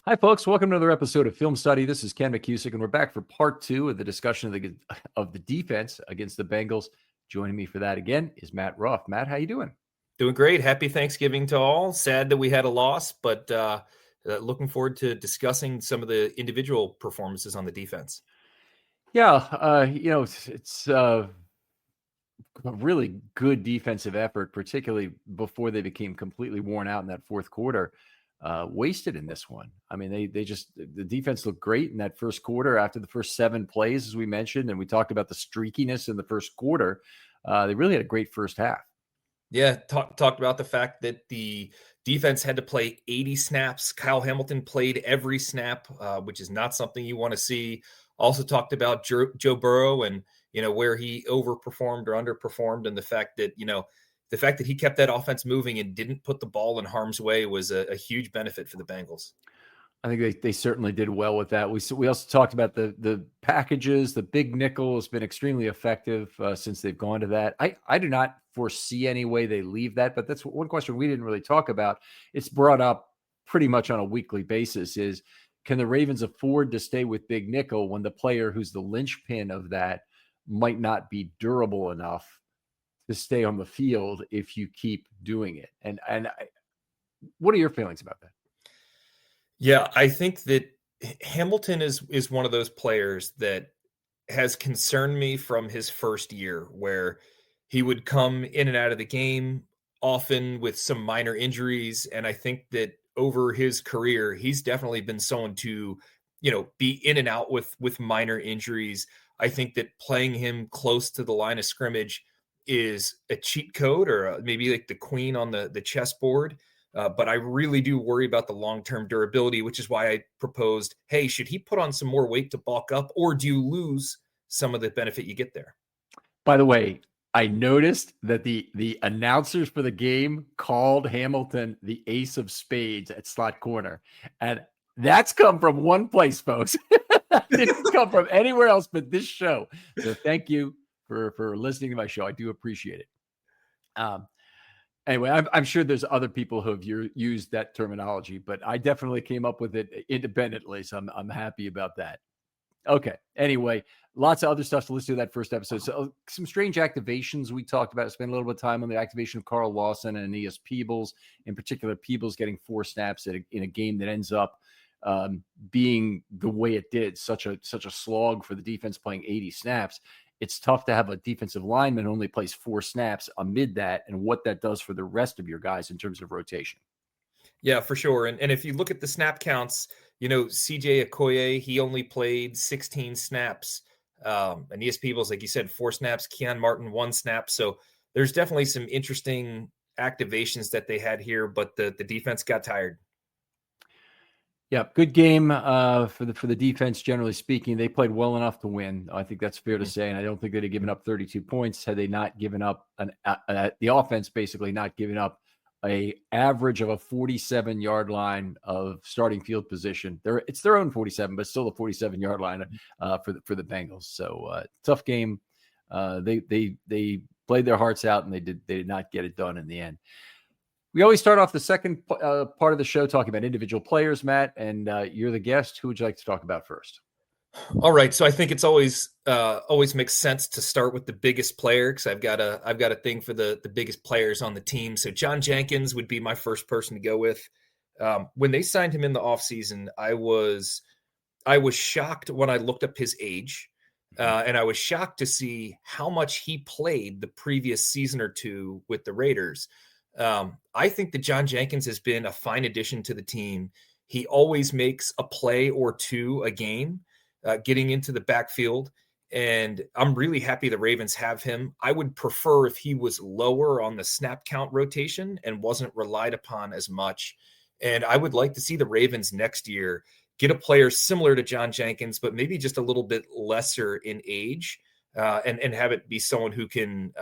Hi, folks. Welcome to another episode of Film Study. This is Ken McKusick, and we're back for part 2 of the discussion of the defense against the Bengals. Joining me for that again is Matt Ruff. Matt, how you doing? Doing great. Happy Thanksgiving to all. Sad that we had a loss, but looking forward to discussing some of the individual performances on the defense. Yeah, it's a really good defensive effort, particularly before they became completely worn out in that fourth quarter. Wasted in this one. I mean, the defense looked great in that first quarter after the first 7 plays, as we mentioned, and we talked about the streakiness in the first quarter. They really had a great first half. Yeah, talked about the fact that the defense had to play 80 snaps. Kyle Hamilton played every snap, which is not something you want to see. Also talked about Joe Burrow and, where he overperformed or underperformed, and the fact that he kept that offense moving and didn't put the ball in harm's way was a huge benefit for the Bengals. I think they certainly did well with that. We also talked about the packages. The big nickel has been extremely effective since they've gone to that. I do not foresee any way they leave that, but that's one question we didn't really talk about. It's brought up pretty much on a weekly basis is, can the Ravens afford to stay with big nickel when the player who's the linchpin of that might not be durable enough to stay on the field if you keep doing it? And what are your feelings about that? Yeah, I think that Hamilton is one of those players that has concerned me from his first year, where he would come in and out of the game often with some minor injuries. And I think that over his career, he's definitely been someone to, be in and out with minor injuries. I think that playing him close to the line of scrimmage is a cheat code, or maybe like the queen on the chessboard. But I really do worry about the long-term durability, which is why I proposed, hey, should he put on some more weight to bulk up, or do you lose some of the benefit you get there? By the way, I noticed that the announcers for the game called Hamilton the ace of spades at slot corner. And that's come from one place, folks. Didn't come from anywhere else but this show. So thank you for listening to my show. I do appreciate it. Anyway, I'm sure there's other people who have used that terminology, but I definitely came up with it independently, so I'm happy about that. Okay. Anyway, lots of other stuff to listen to that first episode. So some strange activations we talked about. Spent a little bit of time on the activation of Carl Lawson and Aeneas Peebles. In particular, Peebles getting 4 snaps in a game that ends up being the way it did, such a slog for the defense playing 80 snaps. It's tough to have a defensive lineman who only plays 4 snaps amid that, and what that does for the rest of your guys in terms of rotation. Yeah, for sure. And if you look at the snap counts, CJ Okoye, he only played 16 snaps. Aeneas Peebles, like you said, 4 snaps. Keon Martin, 1 snap. So there's definitely some interesting activations that they had here, but the defense got tired. Yeah, good game for the defense. Generally speaking, they played well enough to win. I think that's fair to say, and I don't think they'd have given up 32 points had they not given up the offense, basically not giving up a average of a 47-yard line of starting field position. It's their own 47, but still a 47-yard line for the Bengals. So tough game. They played their hearts out, and they did not get it done in the end. We always start off the second part of the show talking about individual players, Matt, and you're the guest. Who would you like to talk about first? All right, so I think it's always makes sense to start with the biggest player, because I've got a thing for the biggest players on the team. So John Jenkins would be my first person to go with. When they signed him in the offseason, I was shocked when I looked up his age, and I was shocked to see how much he played the previous season or two with the Raiders. I think that John Jenkins has been a fine addition to the team. He always makes a play or two a game, getting into the backfield, and I'm really happy the Ravens have him. I would prefer if he was lower on the snap count rotation and wasn't relied upon as much. And I would like to see the Ravens next year get a player similar to John Jenkins, but maybe just a little bit lesser in age, and have it be someone who can,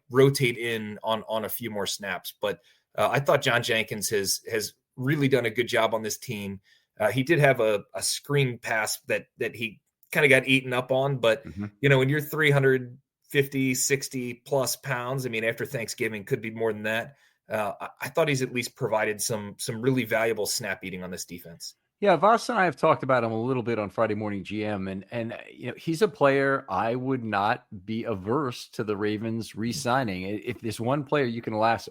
rotate in on a few more snaps. But I thought John Jenkins has really done a good job on this team. He did have a screen pass that he kind of got eaten up on, but when you're 350, 60 plus pounds, I mean, after Thanksgiving could be more than that. I thought he's at least provided some really valuable snap eating on this defense. Yeah, Voss and I have talked about him a little bit on Friday Morning GM, and he's a player I would not be averse to the Ravens re-signing. If there's one player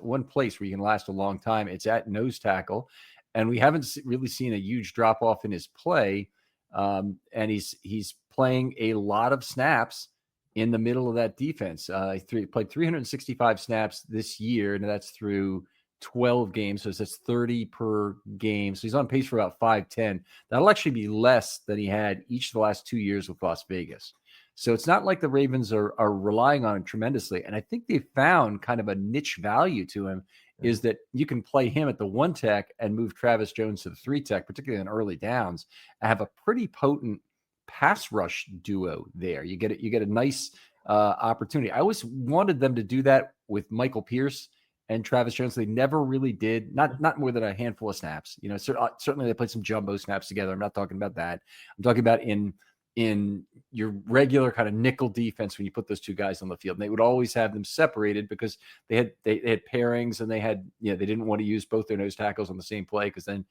one place where you can last a long time, it's at nose tackle, and we haven't really seen a huge drop off in his play, and he's playing a lot of snaps in the middle of that defense. He played 365 snaps this year, and that's through 12 games. So that's 30 per game. So he's on pace for about 510. That'll actually be less than he had each of the last 2 years with Las Vegas. So it's not like the Ravens are relying on him tremendously. And I think they found kind of a niche value to him is that you can play him at the 1 tech and move Travis Jones to the 3 tech, particularly in early downs, and have a pretty potent pass rush duo there. You get a nice opportunity. I always wanted them to do that with Michael Pierce and Travis Jones. They never really did, not more than a handful of snaps. Certainly they played some jumbo snaps together. I'm not talking about that. I'm talking about in your regular kind of nickel defense when you put those two guys on the field. And they would always have them separated because they had pairings, and they didn't want to use both their nose tackles on the same play because then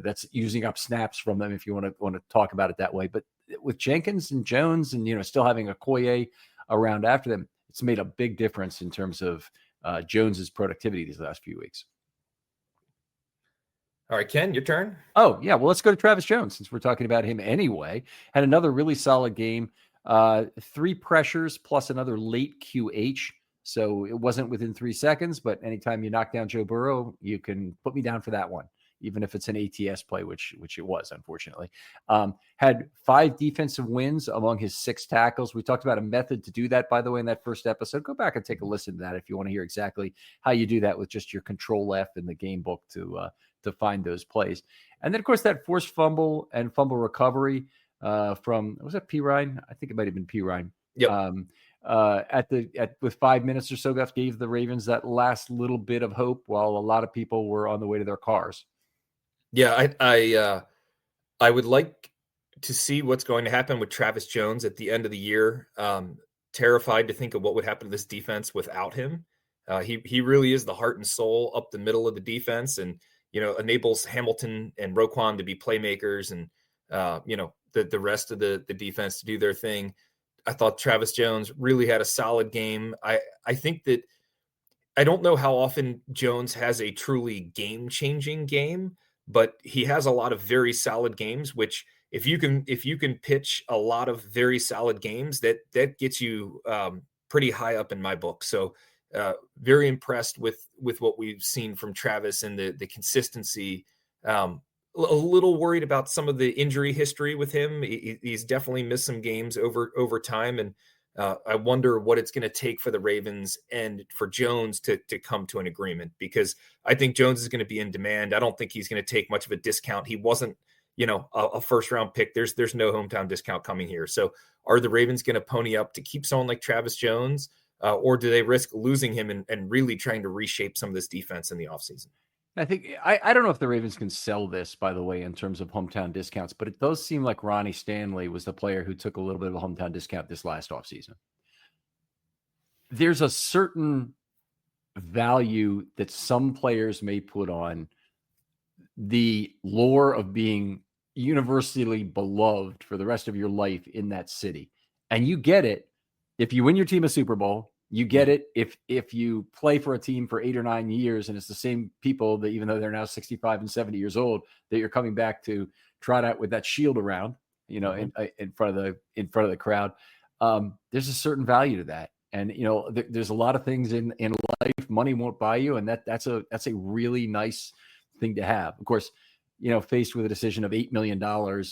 that's using up snaps from them if you want to talk about it that way. But with Jenkins and Jones and still having a Okoye around after them, it's made a big difference in terms of Jones's productivity these last few weeks. All right, Ken, your turn. Oh, yeah. Well, let's go to Travis Jones since we're talking about him anyway. Had another really solid game. 3 pressures plus another late QH. So it wasn't within 3 seconds, but anytime you knock down Joe Burrow, you can put me down for that one, even if it's an ATS play, which it was, unfortunately. Had 5 defensive wins among his 6 tackles. We talked about a method to do that, by the way, in that first episode. Go back and take a listen to that if you want to hear exactly how you do that with just your control F in the game book to find those plays. And then, of course, that forced fumble and fumble recovery from, was that P. Ryan? I think it might have been P. Ryan. Yep. With 5 minutes or so left, gave the Ravens that last little bit of hope while a lot of people were on the way to their cars. Yeah, I would like to see what's going to happen with Travis Jones at the end of the year. Terrified to think of what would happen to this defense without him. He really is the heart and soul up the middle of the defense, and enables Hamilton and Roquan to be playmakers, and the rest of the defense to do their thing. I thought Travis Jones really had a solid game. I think that I don't know how often Jones has a truly game-changing game, but he has a lot of very solid games, which if you can pitch a lot of very solid games, that gets you pretty high up in my book. So very impressed with what we've seen from Travis and the consistency. A little worried about some of the injury history with him. He's definitely missed some games over time, and I wonder what it's going to take for the Ravens and for Jones to come to an agreement, because I think Jones is going to be in demand. I don't think he's going to take much of a discount. He wasn't, a first round pick. There's no hometown discount coming here. So are the Ravens going to pony up to keep someone like Travis Jones, or do they risk losing him and really trying to reshape some of this defense in the offseason? I think I don't know if the Ravens can sell this, by the way, in terms of hometown discounts, but it does seem like Ronnie Stanley was the player who took a little bit of a hometown discount this last offseason. There's a certain value that some players may put on the lore of being universally beloved for the rest of your life in that city. And you get it if you win your team a Super Bowl. You get it if you play for a team for 8 or 9 years, and it's the same people that, even though they're now 65 and 70 years old, that you're coming back to trot out with that shield around, in front of the crowd. There's a certain value to that, and there's a lot of things in life money won't buy you, and that's a really nice thing to have. Of course, faced with a decision of $8 million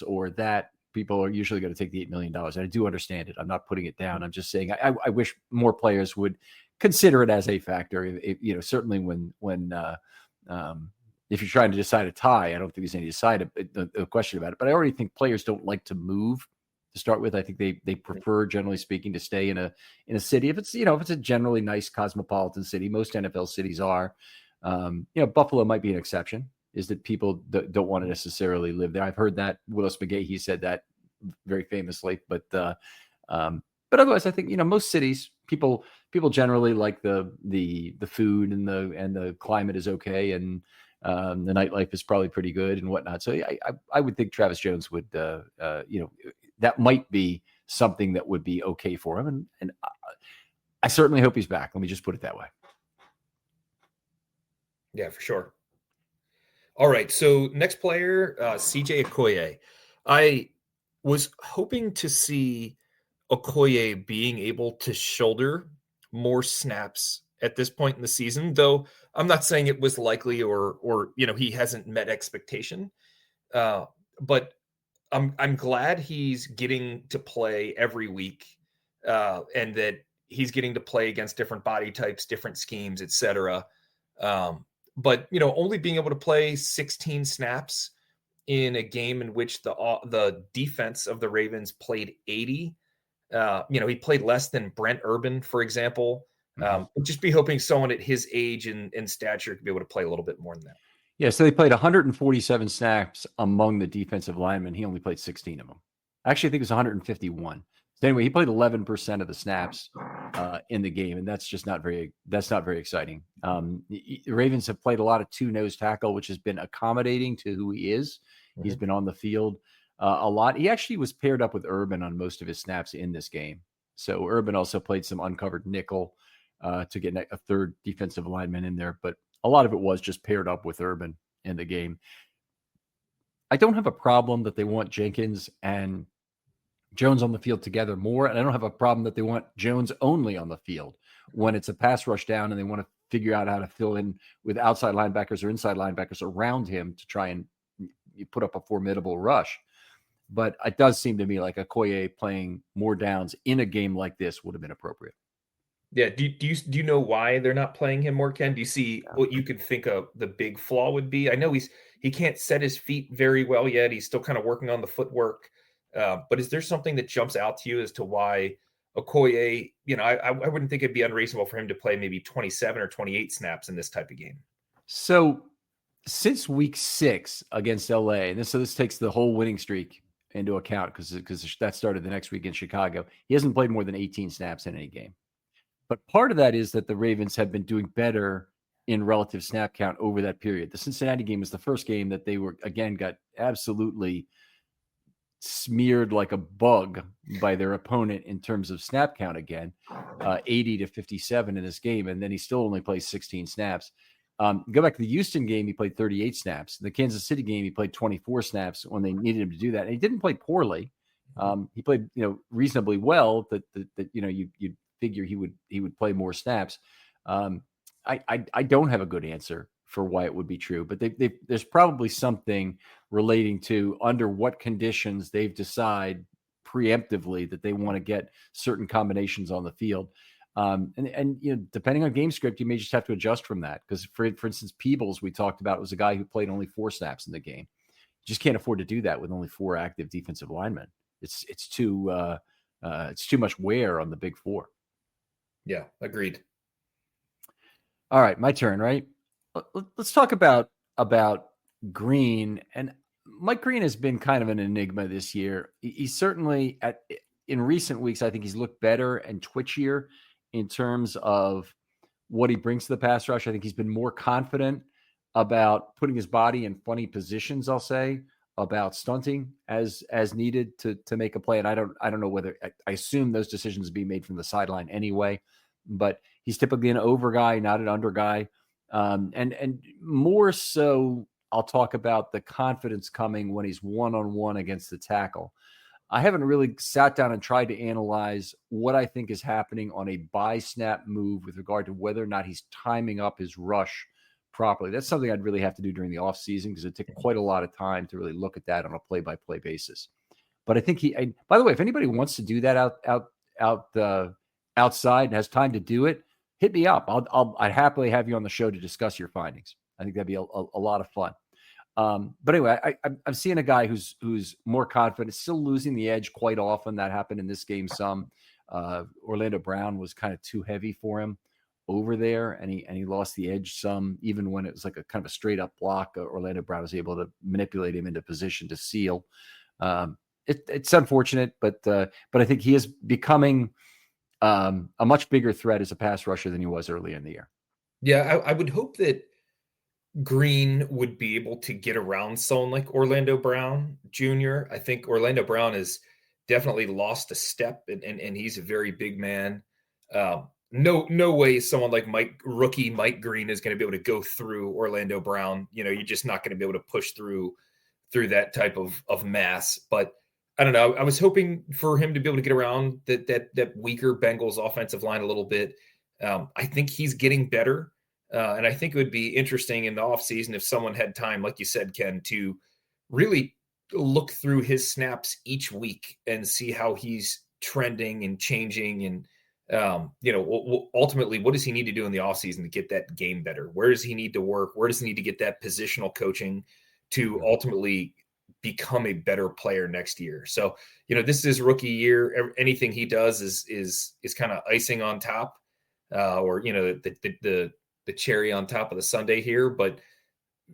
or that, people are usually going to take the $8 million. And I do understand it. I'm not putting it down. I'm just saying I wish more players would consider it as a factor. Certainly when if you're trying to decide a tie, I don't think there's any the question about it. But I already think players don't like to move to start with. I think they prefer, generally speaking, to stay in a city. If it's a generally nice cosmopolitan city, most NFL cities are. Buffalo might be an exception, is that people don't want to necessarily live there. I've heard that Willis McGahee said that very famously, but But otherwise, I think, most cities, people generally like the food, and the climate is okay, and the nightlife is probably pretty good and whatnot. So I would think Travis Jones would, that might be something that would be okay for him, and I certainly hope he's back. Let me just put it that way. Yeah, for sure. All right, so next player, CJ Okoye. I was hoping to see Okoye being able to shoulder more snaps at this point in the season, though I'm not saying it was likely or he hasn't met expectation. But I'm glad he's getting to play every week, and that he's getting to play against different body types, different schemes, etc. But only being able to play 16 snaps in a game in which the defense of the Ravens played 80. He played less than Brent Urban, for example. Just be hoping someone at his age and stature could be able to play a little bit more than that. Yeah, so they played 147 snaps among the defensive linemen. He only played 16 of them. Actually, I think it was 151. So anyway, he played 11% of the snaps in the game, and that's not very exciting. The Ravens have played a lot of two-nose tackle, which has been accommodating to who he is. Mm-hmm. He's been on the field a lot. He actually was paired up with Urban on most of his snaps in this game. So Urban also played some uncovered nickel to get a third defensive lineman in there, but a lot of it was just paired up with Urban in the game. I don't have a problem that they want Jenkins and Jones on the field together more, and I don't have a problem that they want Jones only on the field when it's a pass rush down and they want to figure out how to fill in with outside linebackers or inside linebackers around him to try and put up a formidable rush. But it does seem to me like Okoye playing more downs in a game like this would have been appropriate. Yeah. Do you know why they're not playing him more, Ken? Do you see what you could think of the big flaw would be? I know he can't set his feet very well yet. He's still kind of working on the footwork. But is there something that jumps out to you as to why Okoye, I wouldn't think it'd be unreasonable for him to play maybe 27 or 28 snaps in this type of game. So since week 6 against LA, and this takes the whole winning streak into account because that started the next week in Chicago, he hasn't played more than 18 snaps in any game. But part of that is that the Ravens have been doing better in relative snap count over that period. The Cincinnati game was the first game that they got absolutely smeared like a bug by their opponent in terms of snap count again, 80 to 57 in this game. And then he still only plays 16 snaps. Go back to the Houston game, he played 38 snaps. The Kansas City game, he played 24 snaps when they needed him to do that. And he didn't play poorly. He played, reasonably well that you'd figure he would play more snaps. I don't have a good answer for why it would be true, but there's probably something relating to under what conditions they've decided preemptively that they want to get certain combinations on the field. And depending on game script, you may just have to adjust from that. Because for instance, Peebles, we talked about, was a guy who played only 4 snaps in the game. You just can't afford to do that with only 4 active defensive linemen. It's too much wear on the big 4. Yeah, agreed. All right, my turn, right? Let's talk about Green. And Mike Green has been kind of an enigma this year. He's certainly in recent weeks, I think he's looked better and twitchier in terms of what he brings to the pass rush. I think he's been more confident about putting his body in funny positions, I'll say, about stunting as needed to make a play. And I don't know whether I assume those decisions be made from the sideline anyway, but he's typically an over guy, not an under guy. And more so, I'll talk about the confidence coming when he's one-on-one against the tackle. I haven't really sat down and tried to analyze what I think is happening on a buy snap move with regard to whether or not he's timing up his rush properly. That's something I'd really have to do during the offseason because it took quite a lot of time to really look at that on a play-by-play basis. But I think by the way, if anybody wants to do that outside and has time to do it, hit me up. I'd happily have you on the show to discuss your findings. I think that'd be a lot of fun. But anyway, I'm seeing a guy who's more confident, still losing the edge quite often. That happened in this game some. Orlando Brown was kind of too heavy for him over there, and he lost the edge some, even when it was like a kind of a straight up block. Orlando Brown was able to manipulate him into position to seal. it's unfortunate, but I think he is becoming a much bigger threat as a pass rusher than he was early in the year. Yeah, I would hope that Green would be able to get around someone like Orlando Brown Jr. I think Orlando Brown has definitely lost a step, and he's a very big man. No way someone like rookie Mike Green is going to be able to go through Orlando Brown. You're just not going to be able to push through that type of mass. But I don't know. I was hoping for him to be able to get around that weaker Bengals offensive line a little bit. I think he's getting better. And I think it would be interesting in the offseason if someone had time, like you said, Ken, to really look through his snaps each week and see how he's trending and changing. And, ultimately, what does he need to do in the offseason to get that game better? Where does he need to work? Where does he need to get that positional coaching to ultimately become a better player next year? So, this is his rookie year. Anything he does is kind of icing on top, or the cherry on top of the sundae here. But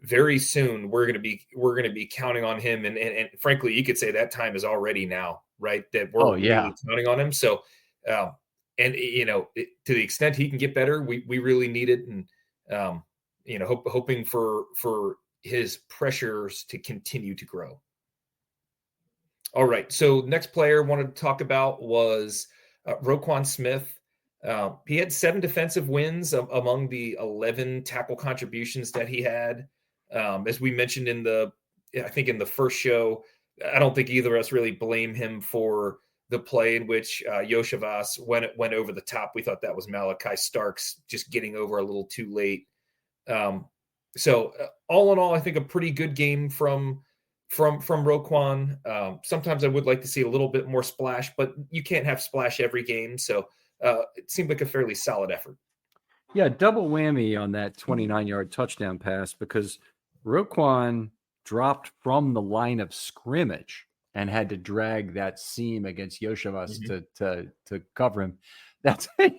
very soon we're going to be counting on him, and frankly, you could say that time is already now, right? That we're really counting on him. So, to the extent he can get better, we really need it, and hoping for his pressures to continue to grow. All right, so next player I wanted to talk about was Roquan Smith. He had 7 defensive wins among the 11 tackle contributions that he had. As we mentioned in the first show, I don't think either of us really blame him for the play in which Yoshivas went over the top. We thought that was Malachi Starks just getting over a little too late. So all in all, I think a pretty good game from Roquan. Sometimes I would like to see a little bit more splash, but you can't have splash every game. So it seemed like a fairly solid effort. Yeah, double whammy on that 29-yard touchdown pass, because Roquan dropped from the line of scrimmage and had to drag that seam against Yoshivas to cover him. That's a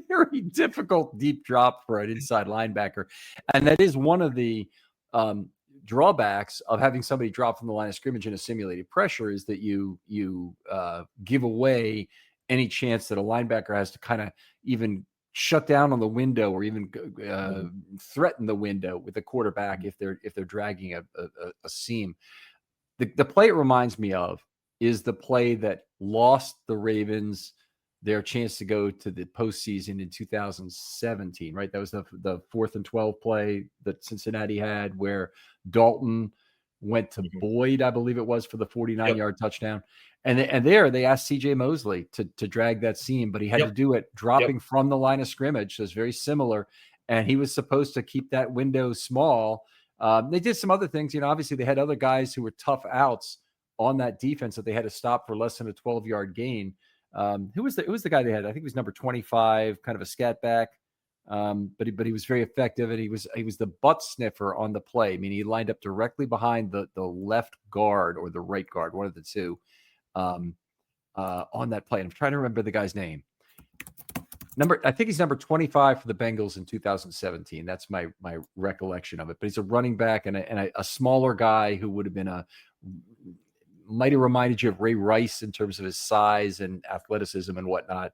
very difficult deep drop for an inside linebacker. And that is one of the drawbacks of having somebody drop from the line of scrimmage in a simulated pressure, is that you give away any chance that a linebacker has to kind of even shut down on the window or even threaten the window with the quarterback if they're dragging a seam. The play it reminds me of is the play that lost the Ravens their chance to go to the postseason in 2017, right? That was the 4th and 12 play that Cincinnati had, where Dalton went to Boyd, I believe it was, for the 49-yard touchdown. And there they asked C.J. Mosley to drag that seam, but he had to do it dropping from the line of scrimmage. So it's very similar. And he was supposed to keep that window small. They did some other things. Obviously they had other guys who were tough outs on that defense that they had to stop for less than a 12-yard gain. Who was the guy they had? I think he was number 25, kind of a scat back. But he was very effective, and he was the butt sniffer on the play. I mean, he lined up directly behind the left guard or the right guard, one of the two, on that play. And I'm trying to remember the guy's name. I think he's number 25 for the Bengals in 2017. That's my recollection of it. But he's a running back and a smaller guy who would have been might have reminded you of Ray Rice in terms of his size and athleticism and whatnot.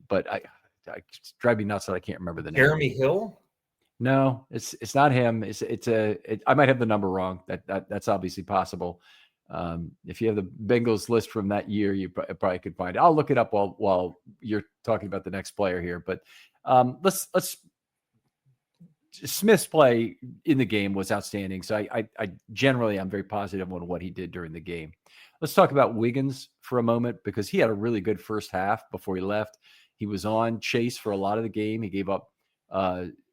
But it's driving me nuts that I can't remember the name. Jeremy Hill? No, it's not him. I might have the number wrong. That's obviously possible. If you have the Bengals list from that year, you probably could find it. I'll look it up while you're talking about the next player here. But let's Smith's play in the game was outstanding. So I generally, I'm very positive on what he did during the game. Let's talk about Wiggins for a moment, because he had a really good first half before he left. He was on Chase for a lot of the game. He gave up,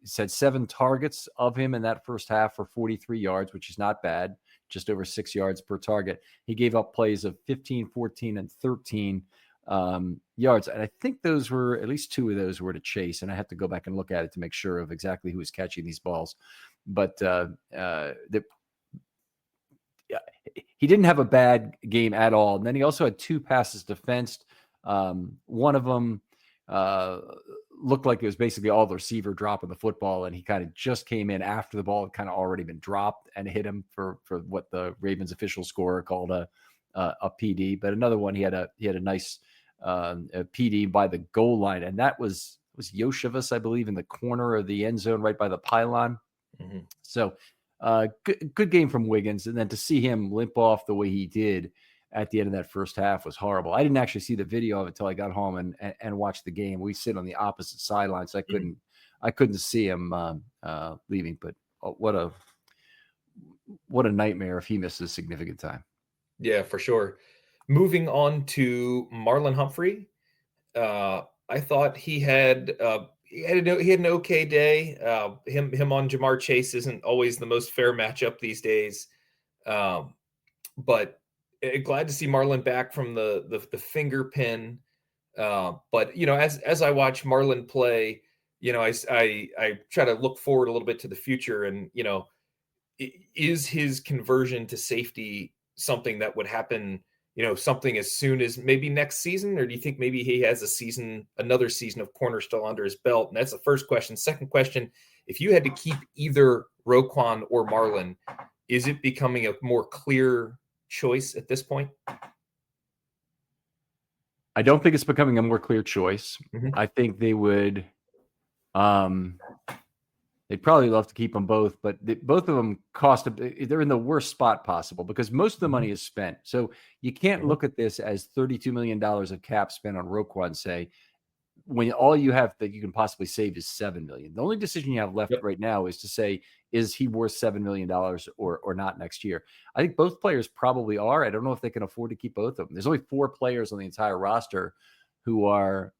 said 7 targets of him in that first half for 43 yards, which is not bad, just over 6 yards per target. He gave up plays of 15, 14, and 13 yards. And I think those were, at least 2 of those were to Chase. And I have to go back and look at it to make sure of exactly who was catching these balls. But he didn't have a bad game at all. And then he also had 2 passes defensed. One of them looked like it was basically all the receiver dropping the football, and he kind of just came in after the ball had kind of already been dropped and hit him for what the Ravens official scorer called a a PD, but another one he had a nice a PD by the goal line, and that was Yoshevas, I believe, in the corner of the end zone, right by the pylon. Mm-hmm. So good game from Wiggins, and then to see him limp off the way he did at the end of that first half was horrible. I didn't actually see the video of it until I got home and watched the game. We sit on the opposite sideline, so I couldn't see him leaving. But what a nightmare if he misses significant time. Yeah, for sure. Moving on to Marlon Humphrey, I thought he had an okay day. Him on Jamar Chase isn't always the most fair matchup these days, but glad to see Marlon back from the finger pin. But as I watch Marlon play, I try to look forward a little bit to the future, and is his conversion to safety something that would happen, something as soon as maybe next season, or do you think maybe he has another season of corner still under his belt? And that's the first question. Second question, if you had to keep either Roquan or Marlon, is it becoming a more clear choice at this point? I don't think it's becoming a more clear choice. Mm-hmm. I think they would they'd probably love to keep them both, but both of them they're in the worst spot possible because most of the money is spent. So you can't look at this as $32 million of cap spent on Roquan, say, when all you have that you can possibly save is $7 million. The only decision you have left right now is to say, is he worth $7 million or not next year? I think both players probably are. I don't know if they can afford to keep both of them. There's only 4 players on the entire roster who are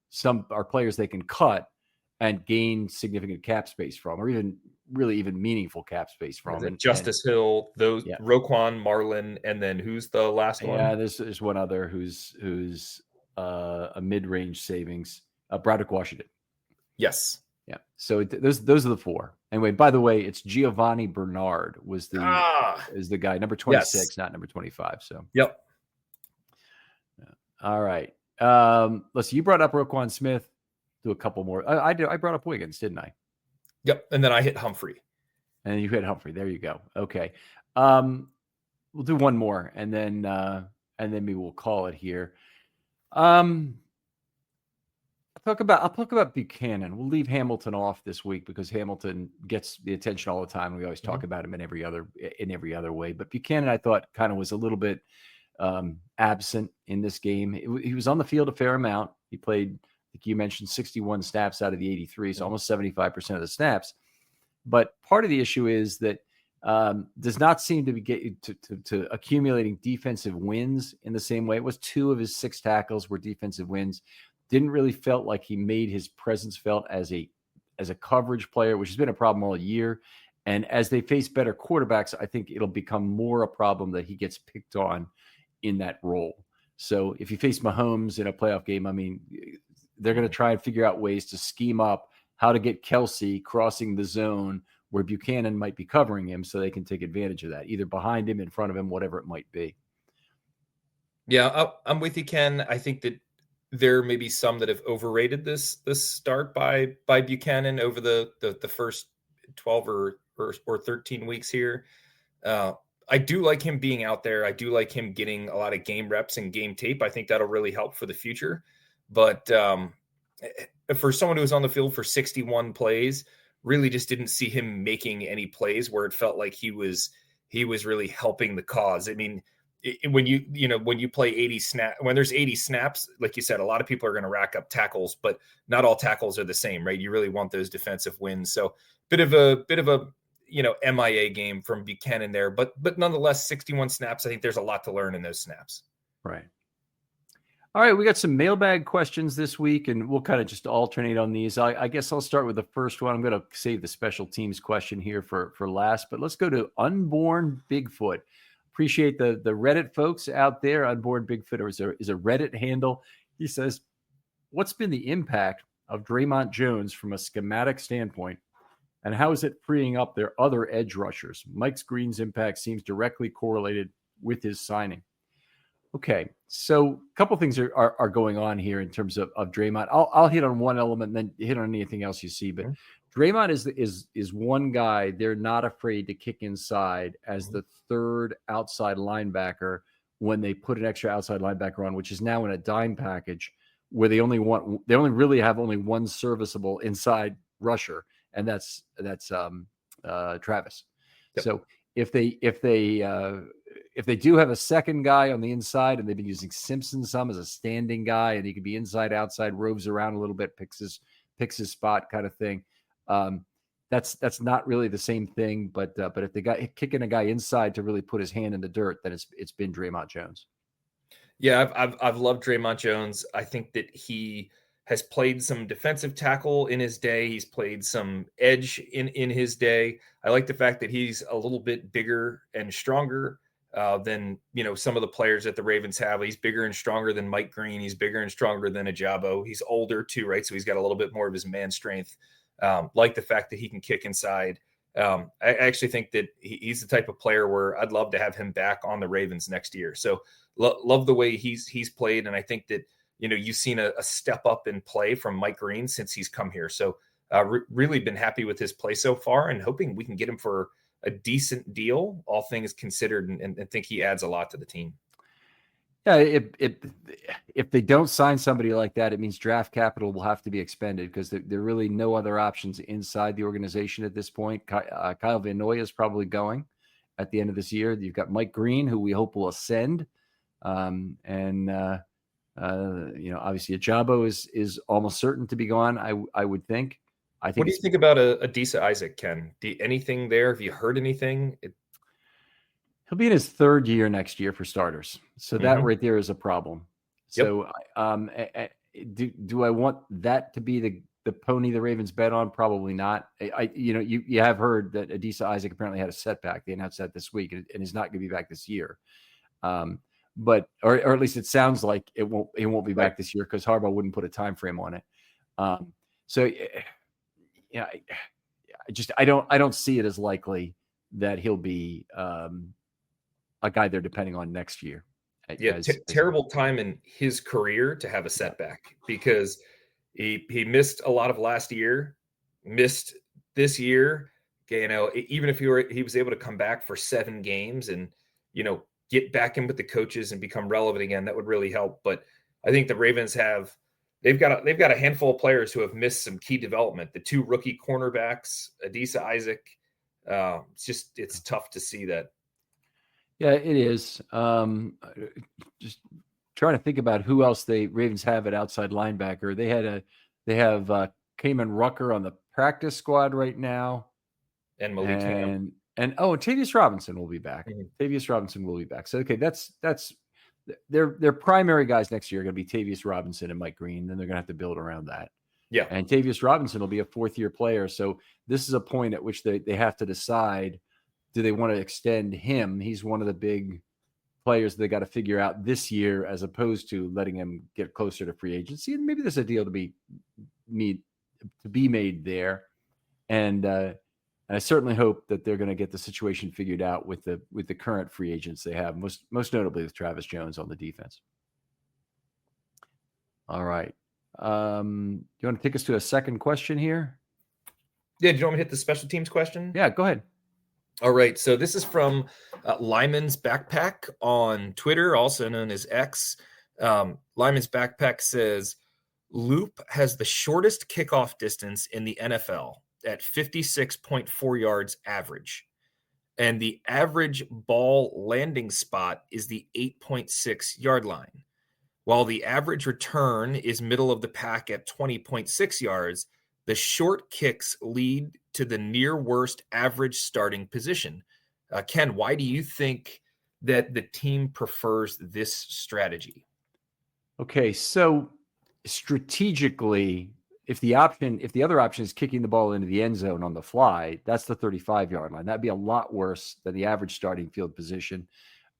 players they can cut and gain significant cap space from, or even meaningful cap space from. And Justice Hill, Roquan, Marlon, and then who's the last one? Yeah, there's one other who's a mid-range savings. Broderick Washington. Yes. Yeah. So those are the 4. Anyway, by the way, it's Giovanni Bernard is the guy, number 26, not number 25. So. Yep. All right. Let's see. You brought up Roquan Smith. Do a couple more. I brought up Wiggins, didn't I? Yep. And then I hit Humphrey. And you hit Humphrey. There you go. Okay. We'll do one more, and then maybe we'll call it here. I'll talk about Buchanan. We'll leave Hamilton off this week because Hamilton gets the attention all the time. We always talk about him in every other way. But Buchanan, I thought, kind of was a little bit absent in this game. He was on the field a fair amount. He played, I think you mentioned, 61 snaps out of the 83, so almost 75% of the snaps. But part of the issue is that does not seem to be to accumulating defensive wins in the same way. It was 2 of his 6 tackles were defensive wins. Didn't really felt like he made his presence felt as a coverage player, which has been a problem all year. And as they face better quarterbacks, I think it'll become more a problem that he gets picked on in that role. So if you face Mahomes in a playoff game, I mean, they're going to try and figure out ways to scheme up how to get Kelsey crossing the zone where Buchanan might be covering him so they can take advantage of that, either behind him, in front of him, whatever it might be. Yeah, I'm with you, Ken. I think that there may be some that have overrated this start by Buchanan over the first 12 or 13 weeks here. I do like him being out there. I do like him getting a lot of game reps and game tape. I think that'll really help for the future. But for someone who was on the field for 61 plays, really just didn't see him making any plays where it felt like he was really helping the cause. I mean, when you play 80 snaps, when there's 80 snaps, like you said, a lot of people are going to rack up tackles, but not all tackles are the same, right? You really want those defensive wins. So bit of a MIA game from Buchanan there, but nonetheless, 61 snaps. I think there's a lot to learn in those snaps. Right. All right, we got some mailbag questions this week, and we'll kind of just alternate on these. I guess I'll start with the first one. I'm going to save the special teams question here for last, but let's go to Unborn Bigfoot. Appreciate the Reddit folks out there. Unborn Bigfoot is a Reddit handle. He says, what's been the impact of Draymond Jones from a schematic standpoint, and how is it freeing up their other edge rushers? Mike Green's impact seems directly correlated with his signing. Okay, so a couple things are going on here in terms of Draymond. I'll hit on one element and then hit on anything else you see. But Draymond is one guy they're not afraid to kick inside as the third outside linebacker when they put an extra outside linebacker on, which is now in a dime package, where they only really have only one serviceable inside rusher, and that's Travis. Yep. So if they do have a second guy on the inside, and they've been using Simpson some as a standing guy, and he can be inside, outside, roves around a little bit, picks his spot kind of thing. That's not really the same thing, but if they got kicking a guy inside to really put his hand in the dirt, then it's been Draymond Jones. Yeah, I've loved Draymond Jones. I think that he has played some defensive tackle in his day. He's played some edge in his day. I like the fact that he's a little bit bigger and stronger than some of the players that the Ravens have. He's bigger and stronger than Mike Green. He's bigger and stronger than Ajabo. He's older too, right? So he's got a little bit more of his man strength. Like the fact that he can kick inside. I actually think that he's the type of player where I'd love to have him back on the Ravens next year. So love the way he's played. And I think that, you've seen a step up in play from Mike Green since he's come here. So really been happy with his play so far, and hoping we can get him for a decent deal, all things considered, and think he adds a lot to the team. Yeah, if they don't sign somebody like that, it means draft capital will have to be expended, because there are really no other options inside the organization at this point. Kyle Van Noy is probably going at the end of this year. You've got Mike Green, who we hope will ascend, obviously Ajabo is almost certain to be gone. I would think. What do you think about Adisa Isaac, Ken? Anything there? Have you heard anything? He'll be in his third year next year for starters. So that right there is a problem. Yep. So do I want that to be the pony the Ravens bet on? Probably not. You have heard that Adisa Isaac apparently had a setback. They announced that this week, and is not going to be back this year. But at least it sounds like it won't be back this year, because Harbaugh wouldn't put a time frame on it. I don't see it as likely that he'll be a guy they're depending on next year. Terrible time in his career to have a setback, because he missed a lot of last year, missed this year. Even if he was able to come back for 7 games and get back in with the coaches and become relevant again, that would really help. But I think the Ravens they've got a handful of players who have missed some key development. The 2 rookie cornerbacks, Adisa Isaac. It's tough to see that. Yeah, it is. Just trying to think about who else the Ravens have at outside linebacker. They have Kamen Rucker on the practice squad right now, and Malik Cam. And Tavius Robinson will be back. Tavius Robinson will be back. So okay, that's their primary guys next year are going to be Tavius Robinson and Mike Green. Then they're going to have to build around that. Yeah, and Tavius Robinson will be a 4th-year player. So this is a point at which they have to decide. Do they want to extend him? He's one of the big players they got to figure out this year, as opposed to letting him get closer to free agency. And maybe there's a deal to be made there. And I certainly hope that they're going to get the situation figured out with the current free agents they have, most notably with Travis Jones on the defense. All right. You want to take us to a second question here? Yeah. Do you want me to hit the special teams question? Yeah, go ahead. All right, so this is from Lyman's Backpack on Twitter, also known as X. Lyman's Backpack says, Loop has the shortest kickoff distance in the NFL at 56.4 yards average, and the average ball landing spot is the 8.6 yard line, while the average return is middle of the pack at 20.6 yards. The short kicks lead to the near worst average starting position. Ken, why do you think that the team prefers this strategy? Okay, so strategically, if the other option is kicking the ball into the end zone on the fly, that's the 35-yard line. That'd be a lot worse than the average starting field position.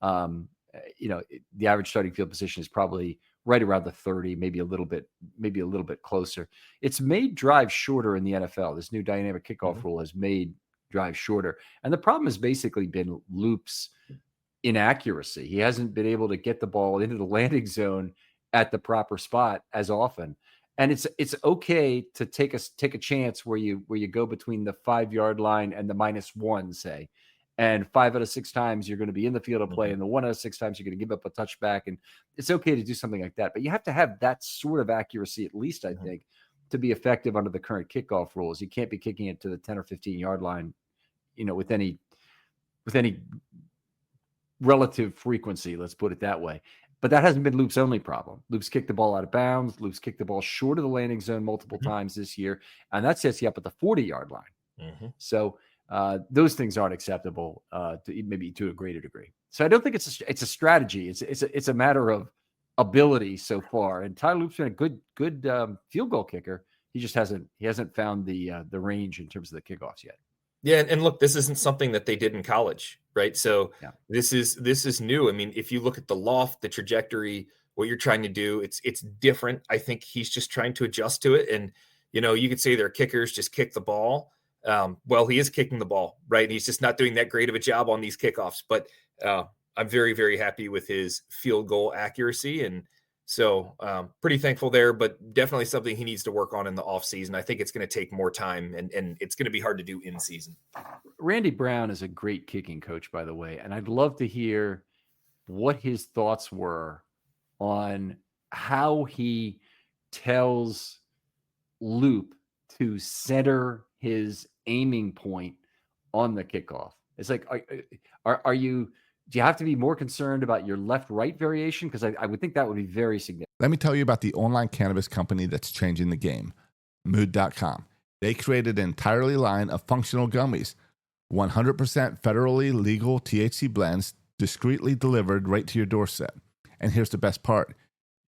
The average starting field position is probably right around the 30, maybe a little bit closer. It's made drives shorter in the NFL. This new dynamic kickoff rule has made drives shorter. And the problem has basically been Loop's inaccuracy. He hasn't been able to get the ball into the landing zone at the proper spot as often. And it's okay to take a chance where you go between the 5-yard line and the -1, say, And 5 out of 6 times you're going to be in the field of play, and the 1 out of 6 times you're going to give up a touchback. And it's okay to do something like that, but you have to have that sort of accuracy, at least I think, to be effective under the current kickoff rules. You can't be kicking it to the 10 or 15-yard line, with any relative frequency, let's put it that way. But that hasn't been Loop's only problem. Loop's kicked the ball out of bounds. Loop's kicked the ball short of the landing zone multiple times this year, and that sets you up at the 40-yard line. So those things aren't acceptable, maybe to a greater degree. So I don't think it's a strategy. It's a matter of ability so far. And Tyler Loop's been a good field goal kicker. He just hasn't found the range in terms of the kickoffs yet. Yeah, and look, this isn't something that they did in college, right? So this is new. I mean, if you look at the loft, the trajectory, what you're trying to do, it's different. I think he's just trying to adjust to it. And you could say their kickers just kick the ball. Well, he is kicking the ball, right? He's just not doing that great of a job on these kickoffs. But I'm very, very happy with his field goal accuracy, and so pretty thankful there, but definitely something he needs to work on in the offseason. I think it's going to take more time, and it's going to be hard to do in season. Randy Brown is a great kicking coach, by the way, and I'd love to hear what his thoughts were on how he tells Loop to center his aiming point on the kickoff. It's like, are you... Do you have to be more concerned about your left-right variation? Because I would think that would be very significant. Let me tell you about the online cannabis company that's changing the game, Mood.com. They created an entirely line of functional gummies, 100% federally legal THC blends, discreetly delivered right to your doorstep. And here's the best part.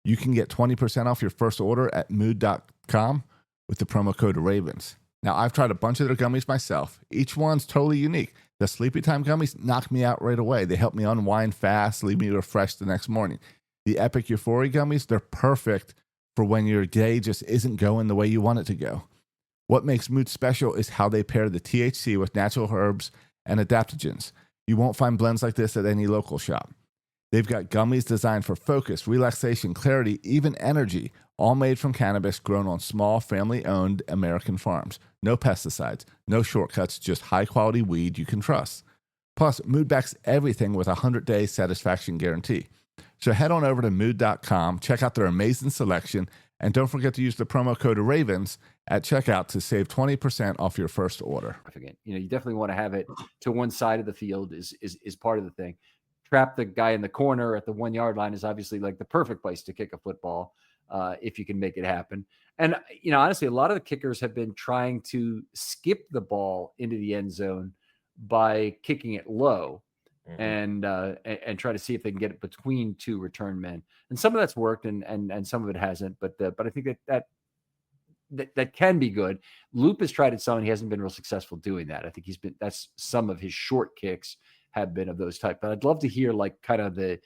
You can get 20% off your first order at Mood.com with the promo code Ravens. Now, I've tried a bunch of their gummies myself. Each one's totally unique. The Sleepy Time gummies knock me out right away. They help me unwind fast, leave me refreshed the next morning. The Epic Euphoria gummies, they're perfect for when your day just isn't going the way you want it to go. What makes Mood special is how they pair the THC with natural herbs and adaptogens. You won't find blends like this at any local shop. They've got gummies designed for focus, relaxation, clarity, even energy, all made from cannabis grown on small, family-owned American farms. No pesticides, no shortcuts, just high-quality weed you can trust. Plus, Mood backs everything with a 100-day satisfaction guarantee. So head on over to Mood.com, check out their amazing selection, and don't forget to use the promo code Ravens at checkout to save 20% off your first order. You definitely want to have it to one side of the field is part of the thing. Trap the guy in the corner at the 1-yard line is obviously like the perfect place to kick a football if you can make it happen. And, honestly, a lot of the kickers have been trying to skip the ball into the end zone by kicking it low and try to see if they can get it between two return men. And some of that's worked and some of it hasn't. But I think that can be good. Loop has tried it some, and he hasn't been real successful doing that. I think that's some of his short kicks have been of those type. But I'd love to hear like kind of the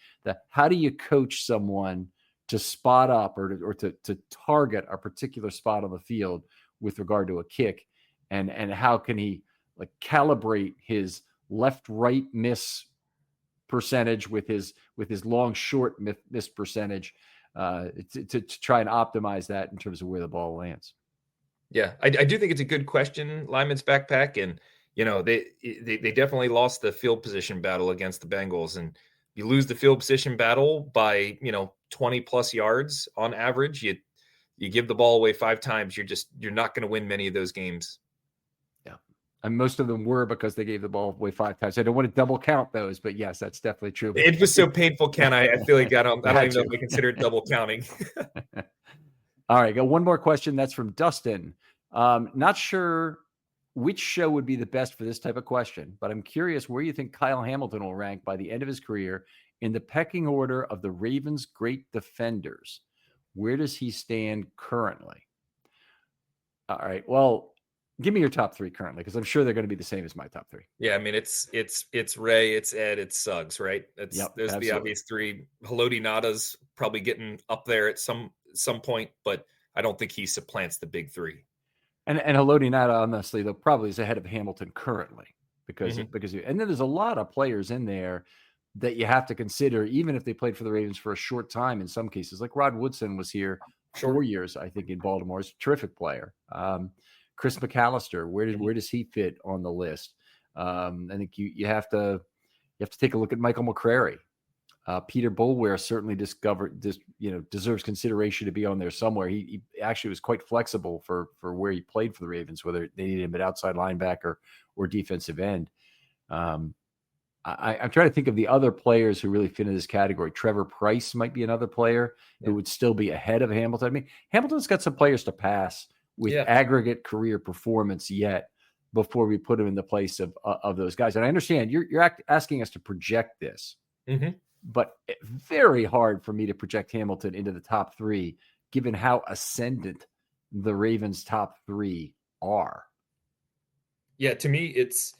how do you coach someone to spot up or to target a particular spot on the field with regard to a kick, and how can he like calibrate his left-right miss percentage with his long short miss percentage to try and optimize that in terms of where the ball lands. Yeah, I do think it's a good question, Lyman's backpack, and they definitely lost the field position battle against the Bengals, and you lose the field position battle by 20 plus yards on average. You give the ball away 5 times, you're not going to win many of those games. Yeah, and most of them were because they gave the ball away 5 times. I don't want to double count those, but yes, that's definitely true. It was so painful, Ken. I feel like I don't even know if I consider it double counting. All right, got one more question. That's from Dustin. Not sure which show would be the best for this type of question, but I'm curious where you think Kyle Hamilton will rank by the end of his career in the pecking order of the Ravens' great defenders. Where does he stand currently? All right, well, give me your top 3 currently, because I'm sure they're going to be the same as my top 3. Yeah, I mean, it's Ray, it's Ed, it's Suggs, right? There's absolutely the obvious 3. Haloti Ngata's probably getting up there at some point, but I don't think he supplants the big 3. And Haloti Ngata, honestly, though, probably is ahead of Hamilton currently because and then there's a lot of players in there that you have to consider, even if they played for the Ravens for a short time in some cases. Like Rod Woodson was here 4 years, I think, in Baltimore. He's a terrific player. Chris McAllister, where does he fit on the list? I think you have to take a look at Michael McCrary. Peter Boulware certainly deserves consideration to be on there somewhere. He actually was quite flexible for where he played for the Ravens, whether they needed him at outside linebacker or defensive end. I'm trying to think of the other players who really fit in this category. Trevor Price might be another player who would still be ahead of Hamilton. I mean, Hamilton's got some players to pass with aggregate career performance yet before we put him in the place of those guys. And I understand you're asking us to project this. Mm-hmm. But very hard for me to project Hamilton into the top 3, given how ascendant the Ravens' top 3 are. Yeah, to me, it's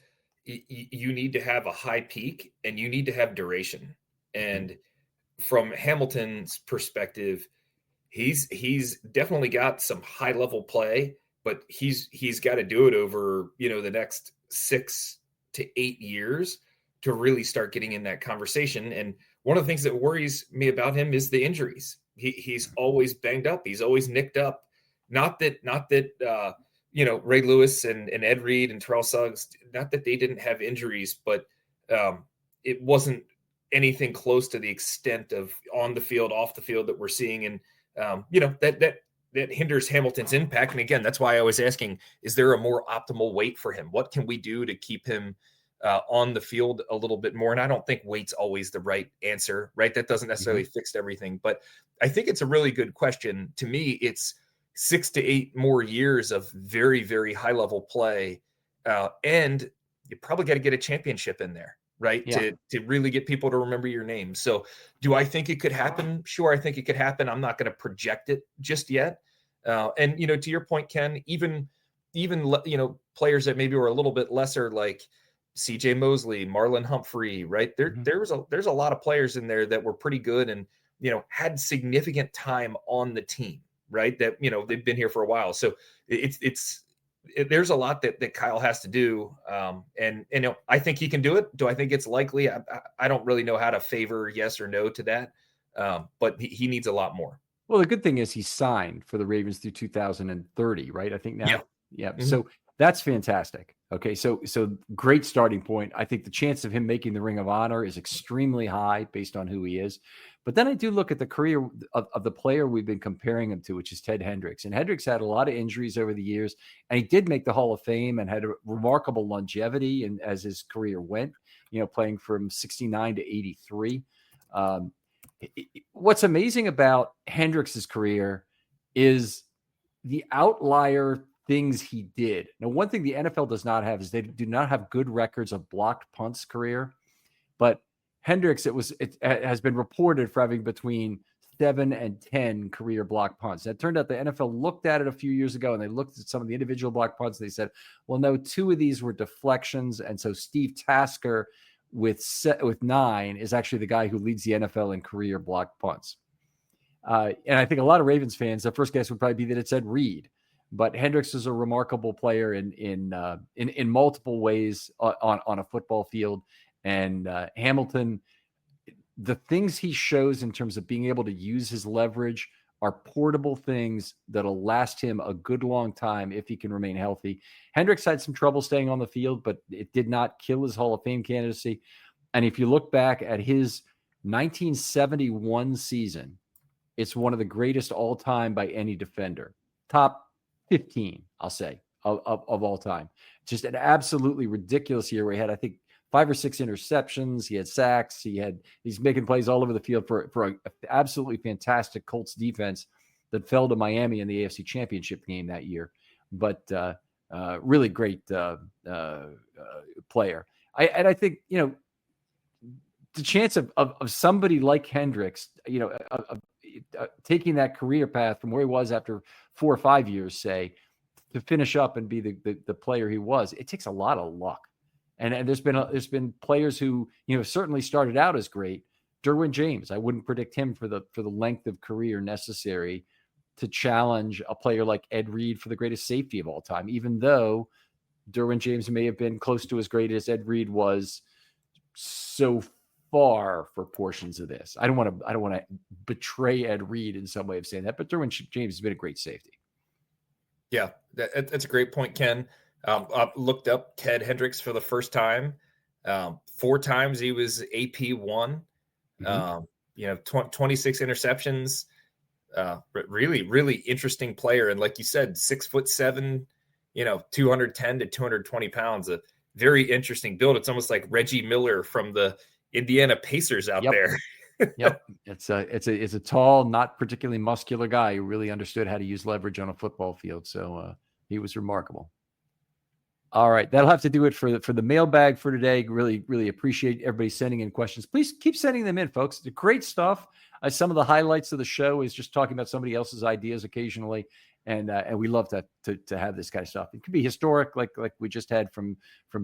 you need to have a high peak and you need to have duration. And from Hamilton's perspective, he's definitely got some high level play, but he's got to do it over the next 6 to 8 years to really start getting in that conversation. And one of the things that worries me about him is the injuries. He's always banged up. He's always nicked up. Not that Ray Lewis and Ed Reed and Terrell Suggs, not that they didn't have injuries, but it wasn't anything close to the extent of on the field, off the field that we're seeing. And that hinders Hamilton's impact. And again, that's why I was asking, is there a more optimal weight for him? What can we do to keep him on the field a little bit more? And I don't think weight's always the right answer, right? That doesn't necessarily fix everything, but I think it's a really good question. To me, it's 6 to 8 more years of very, very high level play. And you probably got to get a championship in there, right? Yeah. To really get people to remember your name. So do I think it could happen? Sure. I think it could happen. I'm not going to project it just yet. And, to your point, Ken, even players that maybe were a little bit lesser, like CJ Mosley, Marlon Humphrey, right? There's a lot of players in there that were pretty good and, had significant time on the team, right? That, they've been here for a while. So there's a lot that Kyle has to do. And I think he can do it. Do I think it's likely? I don't really know how to favor yes or no to that. But he needs a lot more. Well, the good thing is he's signed for the Ravens through 2030, right? I think now. Yeah. Mm-hmm. So that's fantastic. Okay. So great starting point. I think the chance of him making the Ring of Honor is extremely high based on who he is. But then I do look at the career of the player we've been comparing him to, which is Ted Hendricks. And Hendricks had a lot of injuries over the years, and he did make the Hall of Fame and had a remarkable longevity and as his career went, playing from 69 to 83. What's amazing about Hendricks's career is the outlier things he did. Now, one thing the NFL does not have is they do not have good records of blocked punts career, but Hendricks, it has been reported for having between 7 and 10 career block punts. That turned out the NFL looked at it a few years ago, and they looked at some of the individual block punts. And they said, well, no, 2 of these were deflections. And so Steve Tasker with 9 is actually the guy who leads the NFL in career block punts. And I think a lot of Ravens fans, the first guess would probably be that it's Ed Reed. But Hendricks is a remarkable player in multiple ways on a football field. And Hamilton, the things he shows in terms of being able to use his leverage are portable things that'll last him a good long time if he can remain healthy. Hendricks had some trouble staying on the field, but it did not kill his Hall of Fame candidacy. And if you look back at his 1971 season, it's one of the greatest all time by any defender. Top 15, I'll say, of all time. Just an absolutely ridiculous year where he had, I think, 5 or 6 interceptions. He had sacks. He's making plays all over the field for an absolutely fantastic Colts defense that fell to Miami in the AFC Championship game that year. But really great player. I think, the chance of somebody like Hendricks, taking that career path from where he was after 4 or 5 years, say, to finish up and be the player he was, it takes a lot of luck. And there's been players who, certainly started out as great. Derwin James, I wouldn't predict him for the length of career necessary to challenge a player like Ed Reed for the greatest safety of all time, even though Derwin James may have been close to as great as Ed Reed was so far for portions of this. I don't want to betray Ed Reed in some way of saying that, but Derwin James has been a great safety. Yeah, that's a great point, Ken. I looked up Ted Hendricks for the first time. 4 times he was AP1. 26 interceptions. Really, really interesting player. And like you said, 6'7", 210 to 220 pounds. A very interesting build. It's almost like Reggie Miller from the Indiana Pacers out there. Yep. It's a tall, not particularly muscular guy who really understood how to use leverage on a football field. So he was remarkable. All right. That'll have to do it for the mailbag for today. Really, really appreciate everybody sending in questions. Please keep sending them in, folks. The great stuff. Some of the highlights of the show is just talking about somebody else's ideas occasionally. And we love to have this kind of stuff. It could be historic, like we just had from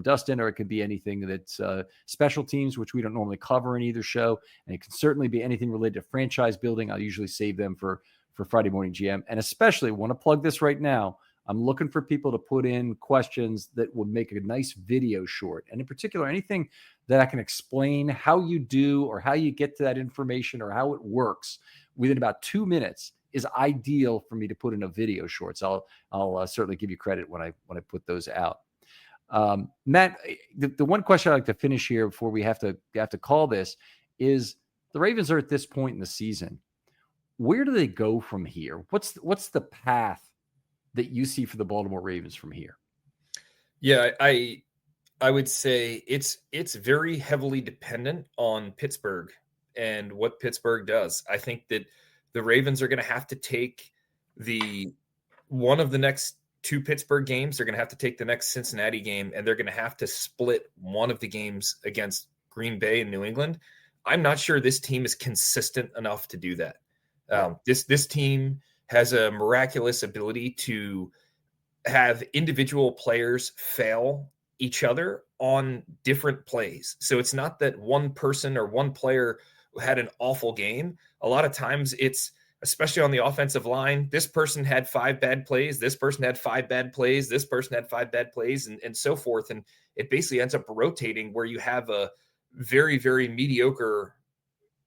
Dustin, or it could be anything that's special teams, which we don't normally cover in either show. And it can certainly be anything related to franchise building. I'll usually save them for Friday Morning GM. And especially want to plug this right now. I'm looking for people to put in questions that would make a nice video short. And in particular, anything that I can explain how you do or how you get to that information or how it works within about 2 minutes is ideal for me to put in a video short. So I'll certainly give you credit when I put those out. Matt, the one question I'd like to finish here before we have to call this is the Ravens are at this point in the season. Where do they go from here? What's the path that you see for the Baltimore Ravens from here? Yeah, I would say it's very heavily dependent on Pittsburgh and what Pittsburgh does. I think that the Ravens are going to have to take one of the next 2 Pittsburgh games. They're going to have to take the next Cincinnati game, and they're going to have to split one of the games against Green Bay and New England. I'm not sure this team is consistent enough to do that. This team has a miraculous ability to have individual players fail each other on different plays. So it's not that one person or one player had an awful game. A lot of times it's, especially on the offensive line, this person had 5 bad plays, this person had 5 bad plays, this person had 5 bad plays, and so forth. And it basically ends up rotating where you have a very, very mediocre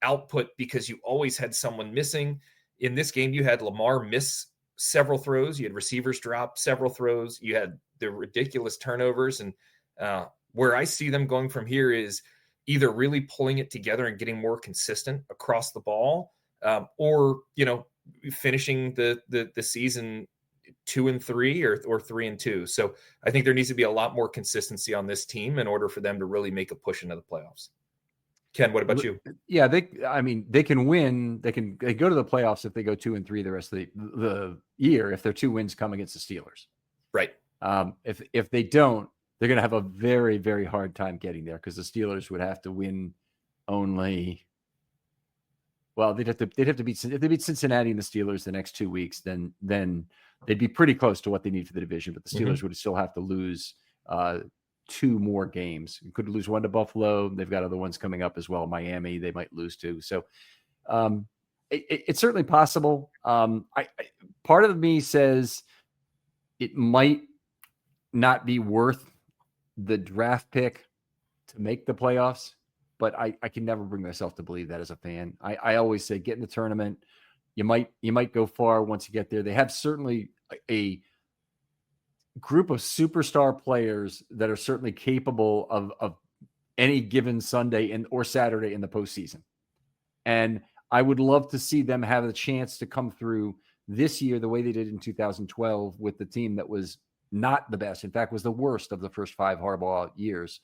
output because you always had someone missing. In this game, you had Lamar miss several throws. You had receivers drop several throws. You had the ridiculous turnovers. And where I see them going from here is either really pulling it together and getting more consistent across the ball, or finishing the season 2-3 or 3-2. So I think there needs to be a lot more consistency on this team in order for them to really make a push into the playoffs. Ken, what about you? Yeah, they can win. They go to the playoffs if they go 2-3 the rest of the year. If they're 2 wins come against the Steelers, right? If they don't, they're going to have a very, very hard time getting there because the Steelers would have to win only. Well, they'd have to beat, if they beat Cincinnati and the Steelers the next 2 weeks, then they'd be pretty close to what they need for the division. But the Steelers would still have to lose 2 more games. You could lose 1 to Buffalo. They've got other ones coming up as well. Miami, they might lose to. So it's certainly possible. Part of me says it might not be worth the draft pick to make the playoffs, but I can never bring myself to believe that as a fan. I always say get in the tournament. You might go far once you get there. They have certainly a group of superstar players that are certainly capable of any given Sunday or Saturday in the postseason. And I would love to see them have a chance to come through this year the way they did in 2012 with the team that was not the best. In fact, was the worst of the first 5 Harbaugh years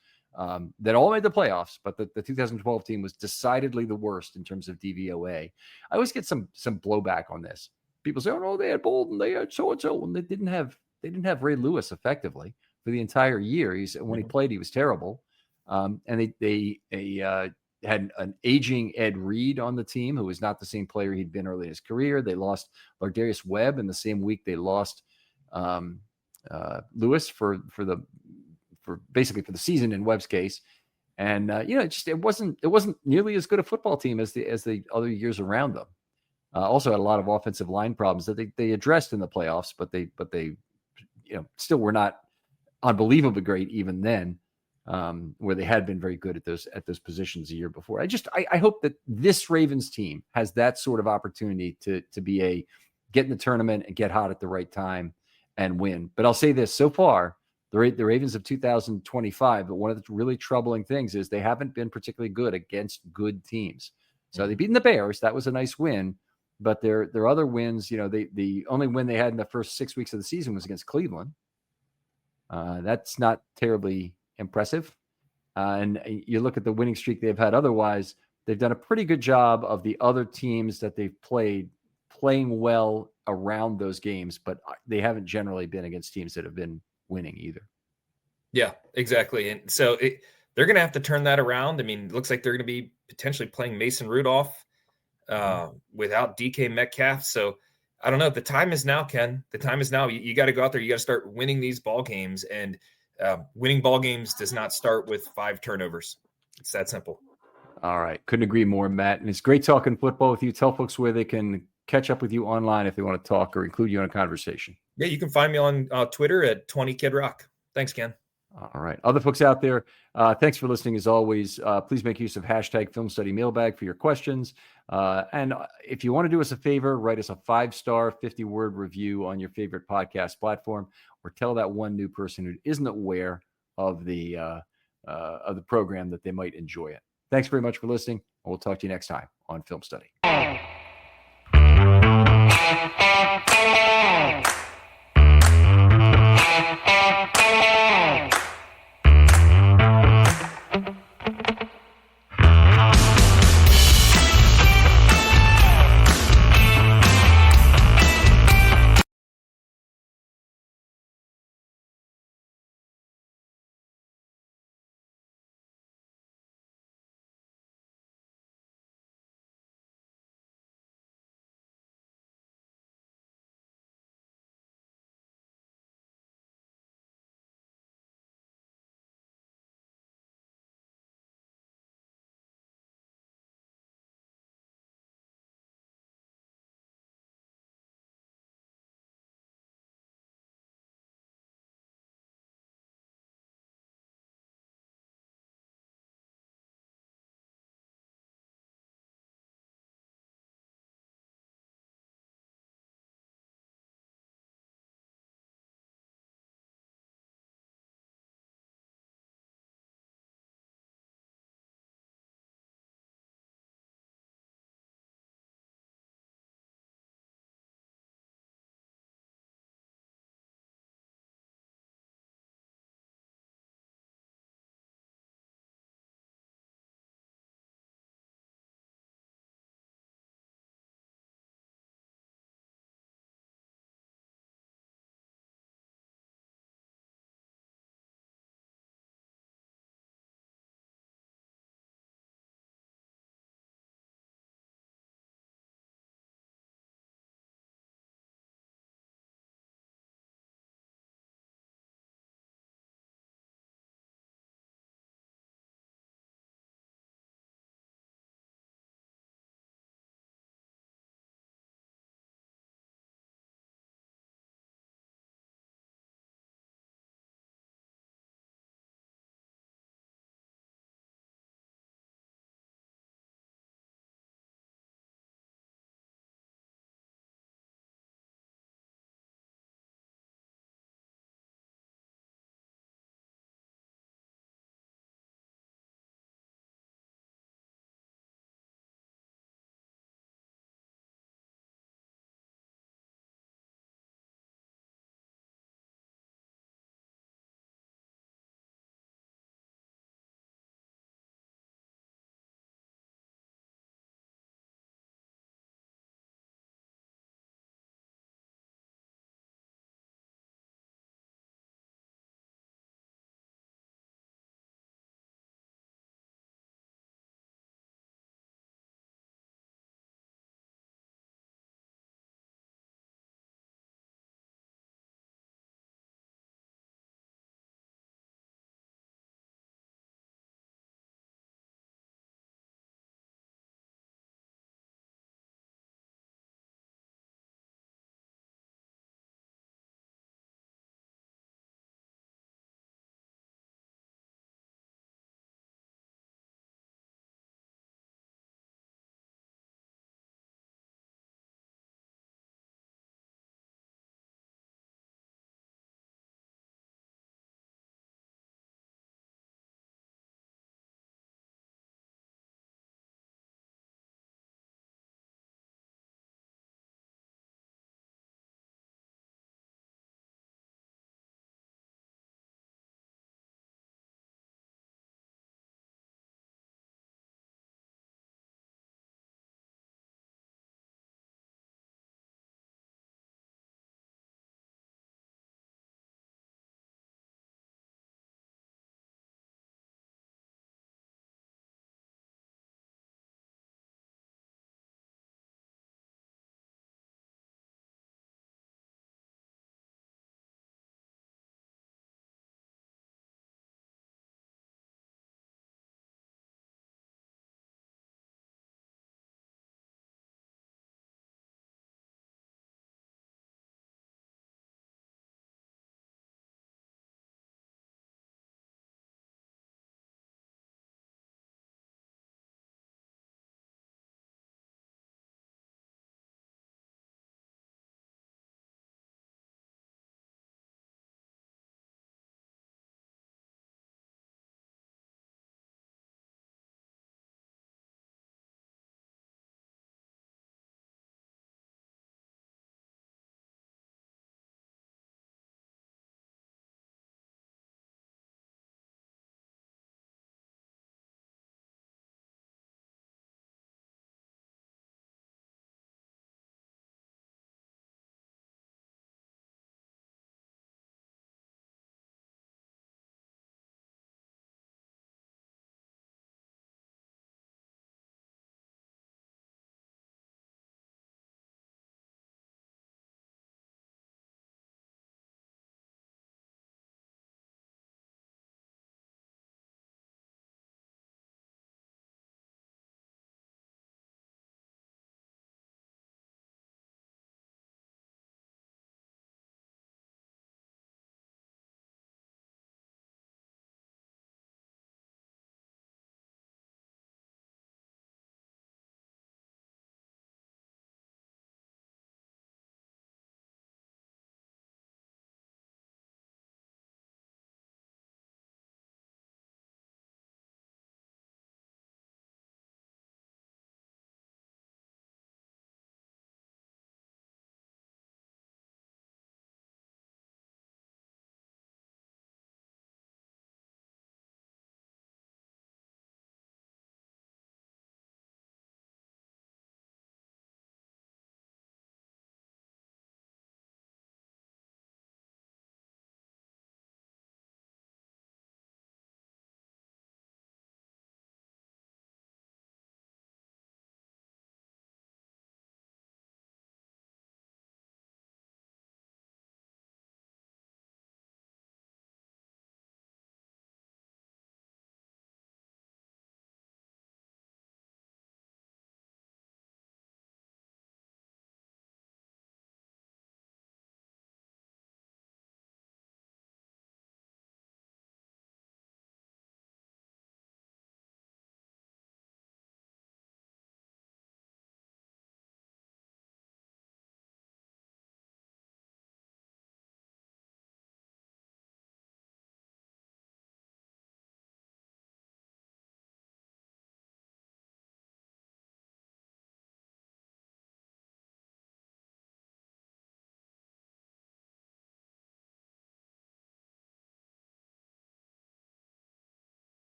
that all made the playoffs. But the 2012 team was decidedly the worst in terms of DVOA. I always get some blowback on this. People say, "Oh no, they had Bolden, they had so and so," and they didn't have Ray Lewis effectively for the entire year. When he played, he was terrible. And they had an aging Ed Reed on the team, who was not the same player he'd been early in his career. They lost Lardarius Webb in the same week they lost Lewis for basically for the season in Webb's case. And it wasn't nearly as good a football team as the other years around them. Also had a lot of offensive line problems that they addressed in the playoffs, but they still were not unbelievably great even then, where they had been very good at those positions the year before. I hope that this Ravens team has that sort of opportunity to be get in the tournament and get hot at the right time and win. But I'll say this, so far, the Ravens of 2025. But one of the really troubling things is they haven't been particularly good against good teams. So they've beaten the Bears. That was a nice win. But their other wins, the only win they had in the first 6 weeks of the season was against Cleveland. That's not terribly impressive. And you look at the winning streak they've had otherwise, they've done a pretty good job of the other teams that they've playing well around those games, but they haven't generally been against teams that have been winning either. Yeah, exactly. And so they're going to have to turn that around. I mean, it looks like they're going to be potentially playing Mason Rudolph without DK Metcalf. So I don't know. The time is now, Ken. The time is now. You got to go out there. You got to start winning these ball games. And winning ball games does not start with 5 turnovers. It's that simple. All right. Couldn't agree more, Matt. And it's great talking football with you. Tell folks where they can catch up with you online if they want to talk or include you in a conversation. Yeah, you can find me on Twitter at 20KidRock. Thanks, Ken. All right. Other folks out there, thanks for listening as always. Please make use of hashtag Filmstudy Mailbag for your questions. And if you want to do us a favor, write us a 5-star, 50-word review on your favorite podcast platform, or tell that one new person who isn't aware of the program that they might enjoy it. Thanks very much for listening. And we'll talk to you next time on Film Study.